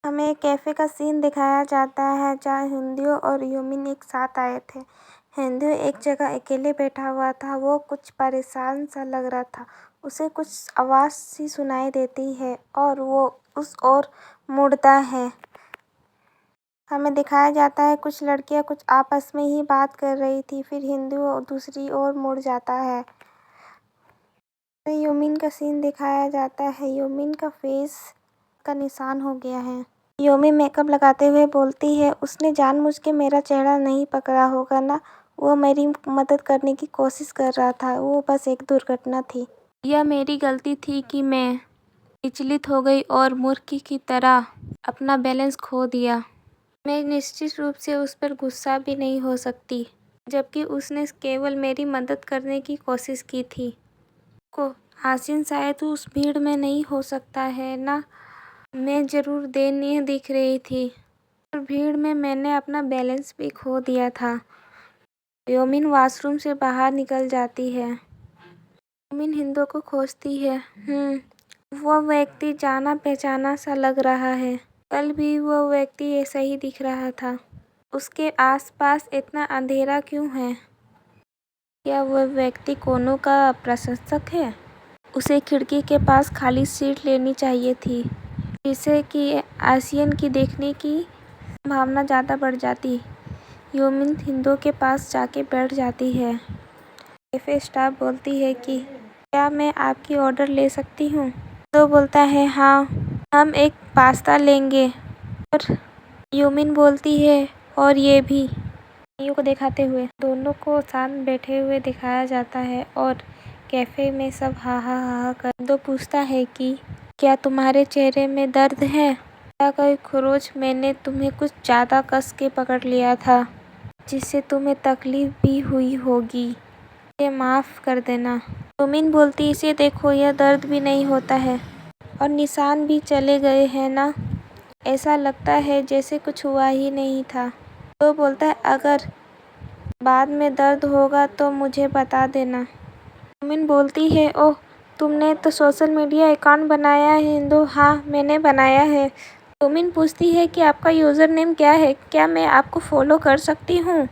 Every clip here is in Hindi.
हमें एक कैफ़े का सीन दिखाया जाता है जहाँ हिंदू और यूमिन एक साथ आए थे। हिंदू एक जगह अकेले बैठा हुआ था। वो कुछ परेशान सा लग रहा था। उसे कुछ आवाज़ सी सुनाई देती है और वो उस ओर मुड़ता है। हमें दिखाया जाता है कुछ लड़कियां कुछ आपस में ही बात कर रही थी। फिर हिंदू दूसरी ओर मुड़ जाता है। यूमिन का सीन दिखाया जाता है। यूमिन का फेस का निशान हो गया है। यूमी मेकअप लगाते हुए बोलती है, उसने जानबूझ के मेरा चेहरा नहीं पकड़ा होगा ना। वो मेरी मदद करने की कोशिश कर रहा था। वो बस एक दुर्घटना थी। यह मेरी गलती थी कि मैं विचलित हो गई और मूर्ख की तरह अपना बैलेंस खो दिया। मैं निश्चित रूप से उस पर गुस्सा भी नहीं हो सकती, जबकि उसने केवल मेरी मदद करने की कोशिश की थी। को आसिन शायद उस भीड़ में नहीं हो सकता है ना। मैं ज़रूर दयनीय दिख रही थी और भीड़ में मैंने अपना बैलेंस भी खो दिया था। यूमिन वॉशरूम से बाहर निकल जाती है। यूमिन हिंदू को खोजती है। वो व्यक्ति जाना पहचाना सा लग रहा है। कल भी वो व्यक्ति ऐसा ही दिख रहा था। उसके आसपास इतना अंधेरा क्यों है? क्या वह व्यक्ति कोनों का प्रशंसक है? उसे खिड़की के पास खाली सीट लेनी चाहिए थी, जिससे कि आसियन की देखने की संभावना ज़्यादा बढ़ जाती। यूमिन हिंदू के पास जाके बैठ जाती है। कैफ़े स्टाफ बोलती है कि क्या मैं आपकी ऑर्डर ले सकती हूँ? हिंदू बोलता है, हाँ, हम एक पास्ता लेंगे। और यूमिन बोलती है, और ये भी। मेन्यू को दिखाते हुए दोनों को साथ बैठे हुए दिखाया जाता है और कैफ़े में सब हा हा हा हा कर। हिंदू पूछता है कि क्या तुम्हारे चेहरे में दर्द है? क्या कोई खरोच? मैंने तुम्हें कुछ ज़्यादा कस के पकड़ लिया था, जिससे तुम्हें तकलीफ भी हुई होगी। मुझे माफ़ कर देना। यूमिन बोलती, इसे देखो, यह दर्द भी नहीं होता है और निशान भी चले गए हैं ना। ऐसा लगता है जैसे कुछ हुआ ही नहीं था। तो बोलता है, अगर बाद में दर्द होगा तो मुझे बता देना। यूमिन बोलती है, ओह, तुमने तो सोशल मीडिया अकाउंट बनाया है? हिंदू, हाँ, मैंने बनाया है। यूमिन पूछती है कि आपका यूज़र नेम क्या है? क्या मैं आपको फॉलो कर सकती हूँ,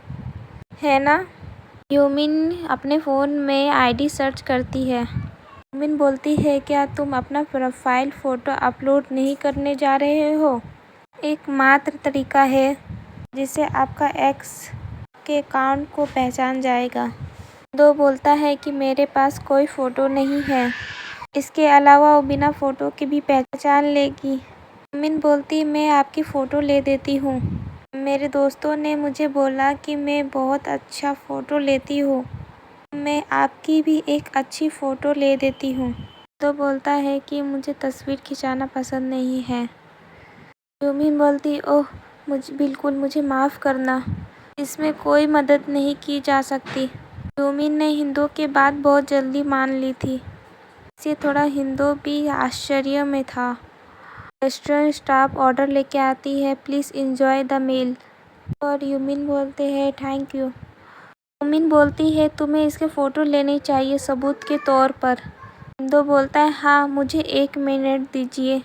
है ना? यूमिन अपने फ़ोन में आईडी सर्च करती है। यूमिन बोलती है, क्या तुम अपना प्रोफाइल फ़ोटो अपलोड नहीं करने जा रहे हो? एकमात्र तरीका है जिससे आपका एक्स के अकाउंट को पहचान जाएगा। दो बोलता है कि मेरे पास कोई फ़ोटो नहीं है। इसके अलावा वो बिना फ़ोटो के भी पहचान लेगी। यूमिन बोलती, मैं आपकी फ़ोटो ले देती हूँ। मेरे दोस्तों ने मुझे बोला कि मैं बहुत अच्छा फ़ोटो लेती हूँ। मैं आपकी भी एक अच्छी फ़ोटो ले देती हूँ। तो बोलता है कि मुझे तस्वीर खिंचाना पसंद नहीं है। यूमिन बोलती, ओह, मुझे माफ़ करना। इसमें कोई मदद नहीं की जा सकती। यूमिन ने हिंदू की बात बहुत जल्दी मान ली थी। इससे थोड़ा हिंदू भी आश्चर्य में था। रेस्टोरेंट स्टाफ ऑर्डर लेके आती है, प्लीज़ एंजॉय द मील। और यूमिन बोलते हैं, थैंक यू। यूमिन बोलती है, तुम्हें इसके फ़ोटो लेनी चाहिए सबूत के तौर पर। हिंदू बोलता है, हाँ, मुझे 1 मिनट दीजिए।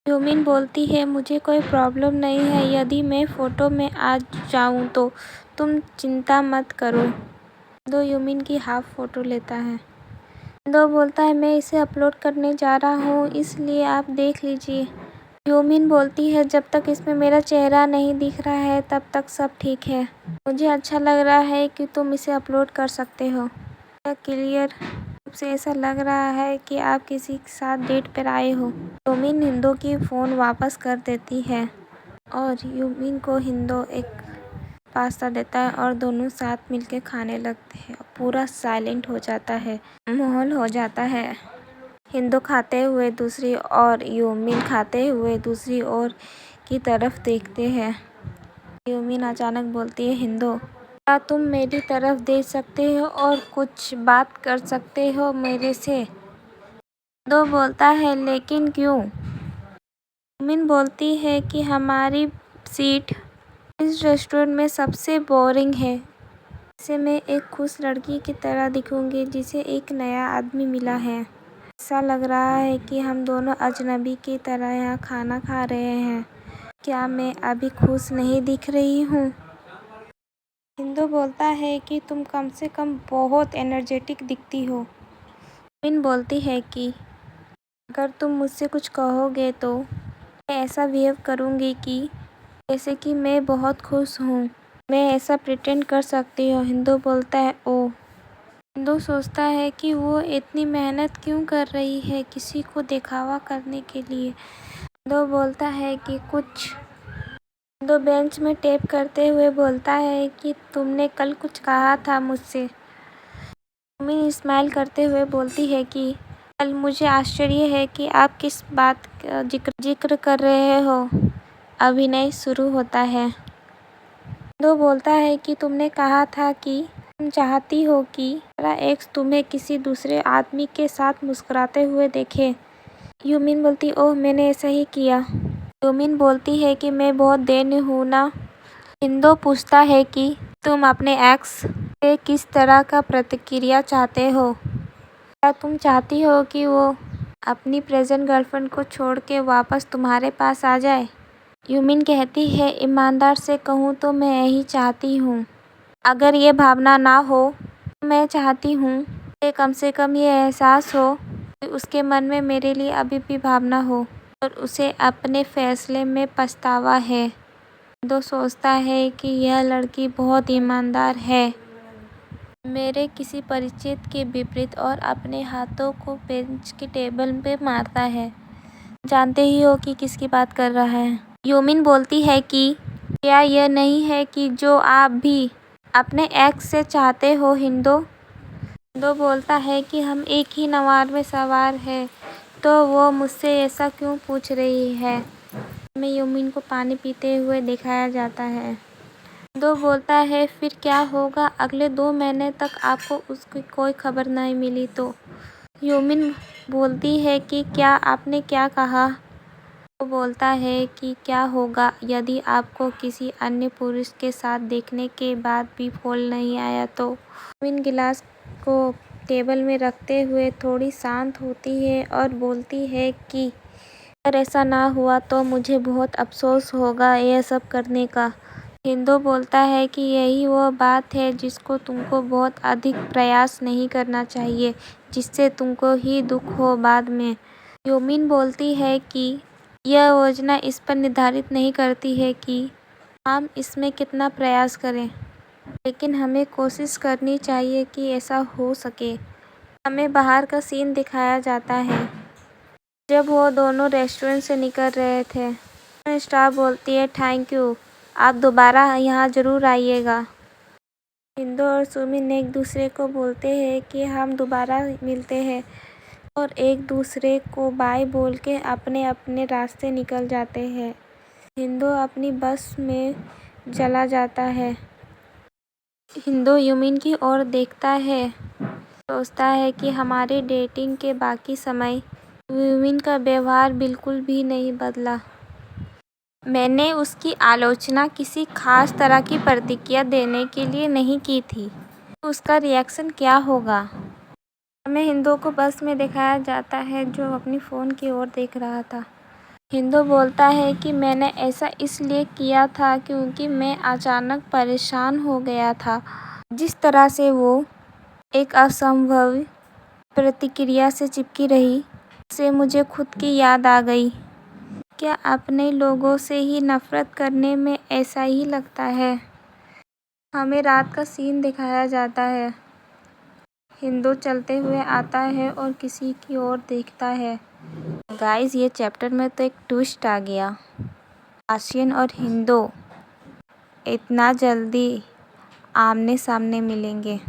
यूमिन बोलती है, मुझे कोई प्रॉब्लम नहीं है यदि मैं फ़ोटो में आ जाऊँ तो, तुम चिंता मत करो। हिंदू यूमिन की हाफ फ़ोटो लेता है। हिंदू बोलता है, मैं इसे अपलोड करने जा रहा हूँ, इसलिए आप देख लीजिए। यूमिन बोलती है, जब तक इसमें मेरा चेहरा नहीं दिख रहा है तब तक सब ठीक है। मुझे अच्छा लग रहा है कि तुम इसे अपलोड कर सकते हो। यह क्लियर रूप से ऐसा लग रहा है कि आप किसी के साथ डेट पर आए हो। यूमिन हिंदू की फ़ोन वापस कर देती है और यूमिन को हिंदू एक पास्ता देता है और दोनों साथ मिलकर खाने लगते हैं। पूरा साइलेंट हो जाता है, माहौल हो जाता है। हिंदू खाते हुए दूसरी और यूमिन खाते हुए दूसरी ओर की तरफ देखते हैं। यूमिन अचानक बोलती है, हिंदू, क्या तुम मेरी तरफ देख सकते हो और कुछ बात कर सकते हो मेरे से? हिंदू बोलता है, लेकिन क्यों? यूमिन बोलती है कि हमारी सीट इस रेस्टोरेंट में सबसे बोरिंग है। इससे मैं एक खुश लड़की की तरह दिखूंगी जिसे एक नया आदमी मिला है। ऐसा लग रहा है कि हम दोनों अजनबी की तरह यहाँ खाना खा रहे हैं। क्या मैं अभी खुश नहीं दिख रही हूँ? हिंदू बोलता है कि तुम कम से कम बहुत एनर्जेटिक दिखती हो। यूमिन बोलती है कि अगर तुम मुझसे कुछ कहोगे तो मैं ऐसा बिहेव करूँगी कि जैसे कि मैं बहुत खुश हूँ। मैं ऐसा प्रिटेंड कर सकती हूँ। हिंदू बोलता है ओह। हिंदू सोचता है कि वो इतनी मेहनत क्यों कर रही है किसी को दिखावा करने के लिए। हिंदू बोलता है कि कुछ। हिंदू बेंच में टेप करते हुए बोलता है कि तुमने कल कुछ कहा था मुझसे। यूमिन स्माइल करते हुए बोलती है कि कल मुझे आश्चर्य है कि आप किस बात का जिक्र कर रहे हो। अभिनय शुरू होता है। हिंदू बोलता है कि तुमने कहा था कि तुम चाहती हो कि तुम्हारा एक्स तुम्हें किसी दूसरे आदमी के साथ मुस्कुराते हुए देखे। यूमिन बोलती ओह मैंने ऐसा ही किया। यूमिन बोलती है कि मैं बहुत दैन्य हूँ ना। हिंदू पूछता है कि तुम अपने एक्स से किस तरह का प्रतिक्रिया चाहते हो। क्या तुम चाहती हो कि वो अपनी प्रेजेंट गर्लफ्रेंड को छोड़ के वापस तुम्हारे पास आ जाए। यूमिन कहती है ईमानदार से कहूँ तो मैं यही चाहती हूँ। अगर ये भावना ना हो तो मैं चाहती हूँ कि कम से कम ये एहसास हो कि उसके मन में मेरे लिए अभी भी भावना हो और उसे अपने फैसले में पछतावा है। हिंदू सोचता है कि यह लड़की बहुत ईमानदार है। मेरे किसी परिचित के विपरीत और अपने हाथों को बेंच के टेबल पे मारता है। जानते ही हो कि किसकी बात कर रहा है। यूमिन बोलती है कि क्या यह नहीं है कि जो आप भी अपने एक्स से चाहते हो। हिंदू बोलता है कि हम एक ही नवार में सवार हैं तो वो मुझसे ऐसा क्यों पूछ रही है। में यूमिन को पानी पीते हुए दिखाया जाता है। हिंदू बोलता है फिर क्या होगा अगले 2 महीने तक आपको उसकी कोई खबर नहीं मिली तो। यूमिन बोलती है कि क्या आपने क्या कहा। वो बोलता है कि क्या होगा यदि आपको किसी अन्य पुरुष के साथ देखने के बाद भी फूल नहीं आया तो। यूमिन गिलास को टेबल में रखते हुए थोड़ी शांत होती है और बोलती है कि अगर ऐसा ना हुआ तो मुझे बहुत अफसोस होगा यह सब करने का। हिंदू बोलता है कि यही वो बात है जिसको तुमको बहुत अधिक प्रयास नहीं करना चाहिए जिससे तुमको ही दुख हो बाद में। यूमिन बोलती है कि यह योजना इस पर निर्धारित नहीं करती है कि हम इसमें कितना प्रयास करें, लेकिन हमें कोशिश करनी चाहिए कि ऐसा हो सके। हमें बाहर का सीन दिखाया जाता है जब वो दोनों रेस्टोरेंट से निकल रहे थे। स्टाफ बोलती है थैंक यू, आप दोबारा यहाँ ज़रूर आइएगा। हिंदू और यूमिन एक दूसरे को बोलते हैं कि हम दोबारा मिलते हैं और एक दूसरे को बाय बोल के अपने अपने रास्ते निकल जाते हैं। हिंदू अपनी बस में चला जाता है। हिंदू यूमिन की ओर देखता है, सोचता है कि हमारी डेटिंग के बाकी समय यूमिन का व्यवहार बिल्कुल भी नहीं बदला। मैंने उसकी आलोचना किसी खास तरह की प्रतिक्रिया देने के लिए नहीं की थी। उसका रिएक्शन क्या होगा। हमें हिंदू को बस में दिखाया जाता है जो अपनी फ़ोन की ओर देख रहा था। हिंदू बोलता है कि मैंने ऐसा इसलिए किया था क्योंकि मैं अचानक परेशान हो गया था। जिस तरह से वो एक असंभव प्रतिक्रिया से चिपकी रही उससे मुझे खुद की याद आ गई। क्या अपने लोगों से ही नफरत करने में ऐसा ही लगता है। हमें रात का सीन दिखाया जाता है। हिंदू चलते हुए आता है और किसी की ओर देखता है। गाइस ये चैप्टर में तो एक ट्विस्ट आ गया। आशियन और हिंदू इतना जल्दी आमने सामने मिलेंगे।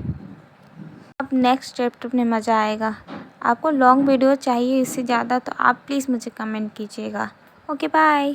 अब नेक्स्ट चैप्टर में मज़ा आएगा। आपको लॉन्ग वीडियो चाहिए इससे ज़्यादा तो आप प्लीज़ मुझे कमेंट कीजिएगा। Okay bye.